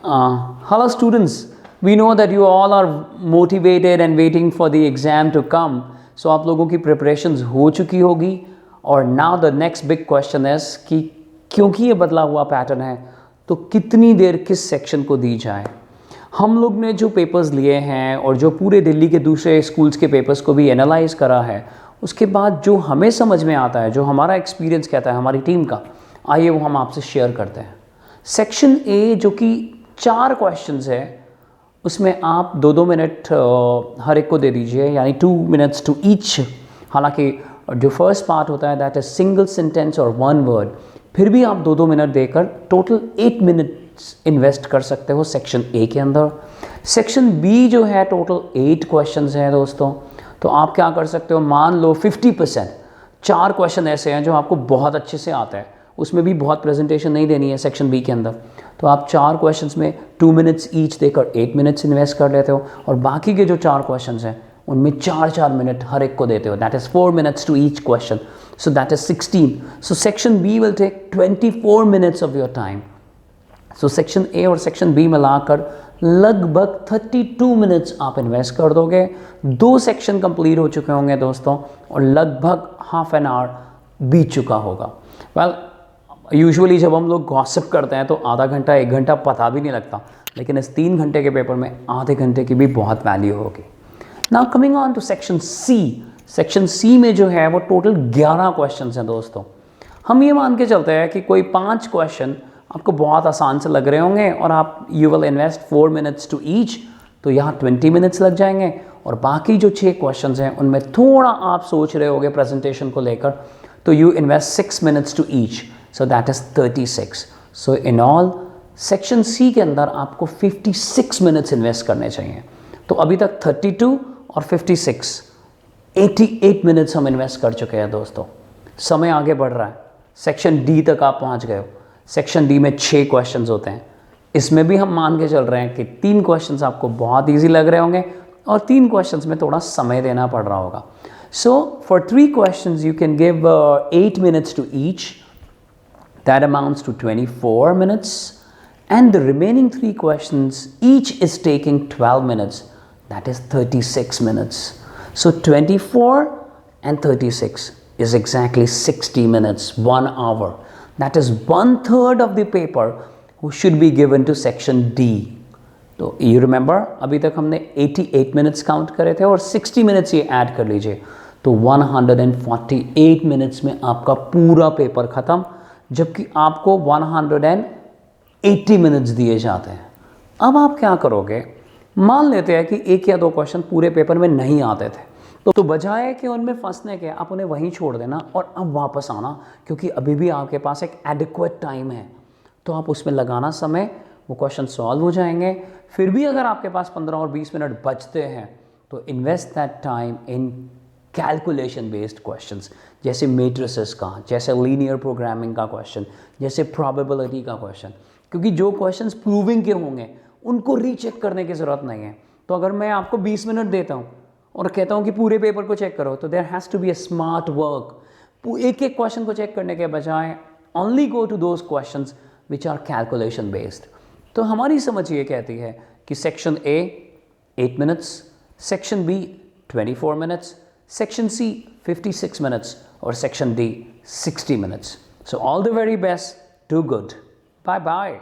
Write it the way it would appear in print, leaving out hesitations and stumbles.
Hello students, we know that you all are motivated and waiting for the exam to come. So आप लोगों की preparations हो चुकी होगी और now the next big question is कि क्योंकि ये बदला हुआ पैटर्न है तो कितनी देर किस सेक्शन को दी जाए। हम लोग ने जो पेपर्स लिए हैं और जो पूरे दिल्ली के दूसरे स्कूल्स के पेपर्स को भी एनालाइज करा है, उसके बाद जो हमें समझ में आता है, जो हमारा एक्सपीरियंस कहता है हमारी टीम का, आइए वो हम आपसे शेयर करते हैं। सेक्शन ए जो कि 4 क्वेश्चंस है, उसमें आप 2-2 मिनट हर एक को दे दीजिए, यानी 2 मिनट्स टू ईच। हालांकि जो फर्स्ट पार्ट होता है दैट इज सिंगल सेंटेंस और 1 वर्ड, फिर भी आप 2-2 मिनट देकर टोटल 8 मिनट्स इन्वेस्ट कर सकते हो सेक्शन ए के अंदर। सेक्शन बी जो है टोटल 8 क्वेश्चंस हैं दोस्तों, तो आप क्या कर सकते हो, मान लो 50%, 4 क्वेश्चन ऐसे हैं जो आपको बहुत अच्छे से आता है, उसमें भी बहुत प्रेजेंटेशन नहीं देनी है सेक्शन बी के अंदर, तो आप 4 क्वेश्चंस में 2 मिनट्स ईच देकर 8 मिनट्स इन्वेस्ट कर लेते हो और बाकी के जो 4 क्वेश्चंस हैं उनमें 4-4 मिनट हर एक को देते हो, that is 4 minutes to each question, so that is 16। So section B will take 24 minutes of your time. So section A और सेक्शन बी मिलाकर लगभग 32 मिनट्स आप इन्वेस्ट कर दोगे। 2 सेक्शन कंप्लीट हो चुके होंगे दोस्तों और लगभग हाफ एन आवर बीत चुका होगा। वेल यूजुअली जब हम लोग गॉसिप करते हैं तो आधा घंटा 1 घंटा पता भी नहीं लगता, लेकिन इस 3 घंटे के पेपर में आधे घंटे की भी बहुत वैल्यू होगी। Now coming on to section C. Section C में जो है वो टोटल 11 क्वेश्चन हैं दोस्तों। हम ये मान के चलते हैं कि कोई 5 क्वेश्चन आपको बहुत आसान से लग रहे होंगे और आप you will invest 4 minutes to each, तो यहाँ 20 मिनट्स लग जाएंगे और बाकी जो 6 क्वेश्चन हैं उनमें थोड़ा आप सोच रहे होगे प्रेजेंटेशन को लेकर, तो you invest 6 minutes to each, so that is 36। So in all section C के अंदर आपको 56 मिनट्स इन्वेस्ट करने चाहिए। तो अभी तक 32 और 56, 88 मिनट्स हम इन्वेस्ट कर चुके हैं दोस्तों। समय आगे बढ़ रहा है, सेक्शन डी तक आप पहुंच गए हो। सेक्शन डी में 6 क्वेश्चंस होते हैं, इसमें भी हम मान के चल रहे हैं कि 3 क्वेश्चंस आपको बहुत ईजी लग रहे होंगे और 3 क्वेश्चंस में थोड़ा समय देना पड़ रहा होगा। So for 3 questions you can give 8 minutes to each, that amounts to 24 minutes, and the remaining 3 questions each is taking 12 minutes, that is 36 minutes. So 24 and 36 is exactly 60 minutes, 1 hour. That is 1/3 of the paper who should be given to section D. तो you remember अभी तक हमने 88 minutes count करे थे और 60 minutes ये add कर लीजिए, तो 148 मिनट्स में आपका पूरा पेपर ख़त्म, जबकि आपको 180 मिनट्स दिए जाते हैं। अब आप क्या करोगे, मान लेते हैं कि 1 या 2 क्वेश्चन पूरे पेपर में नहीं आते थे, तो बजाय कि उनमें फंसने के आप उन्हें वहीं छोड़ देना और अब वापस आना, क्योंकि अभी भी आपके पास एक एडिक्वेट टाइम है, तो आप उसमें लगाना समय, वो क्वेश्चन सॉल्व हो जाएंगे। फिर भी अगर आपके पास 15 और 20 मिनट बचते हैं तो invest that time in calculation based questions, जैसे मेट्रिसेस का, जैसे लीनियर प्रोग्रामिंग का क्वेश्चन, जैसे प्रोबेबिलिटी का क्वेश्चन, क्योंकि जो क्वेश्चंस प्रूविंग के होंगे उनको रीचेक करने की ज़रूरत नहीं है। तो अगर मैं आपको 20 मिनट देता हूँ और कहता हूँ कि पूरे पेपर को चेक करो, तो there has to be a smart work. एक एक क्वेश्चन को चेक करने के बजाय only go to those questions which are calculation based. तो हमारी समझ ये कहती है कि section A 8 minutes, section B 24 minutes, section C 56 minutes और section D 60 minutes. So all the very best, do good. Bye bye.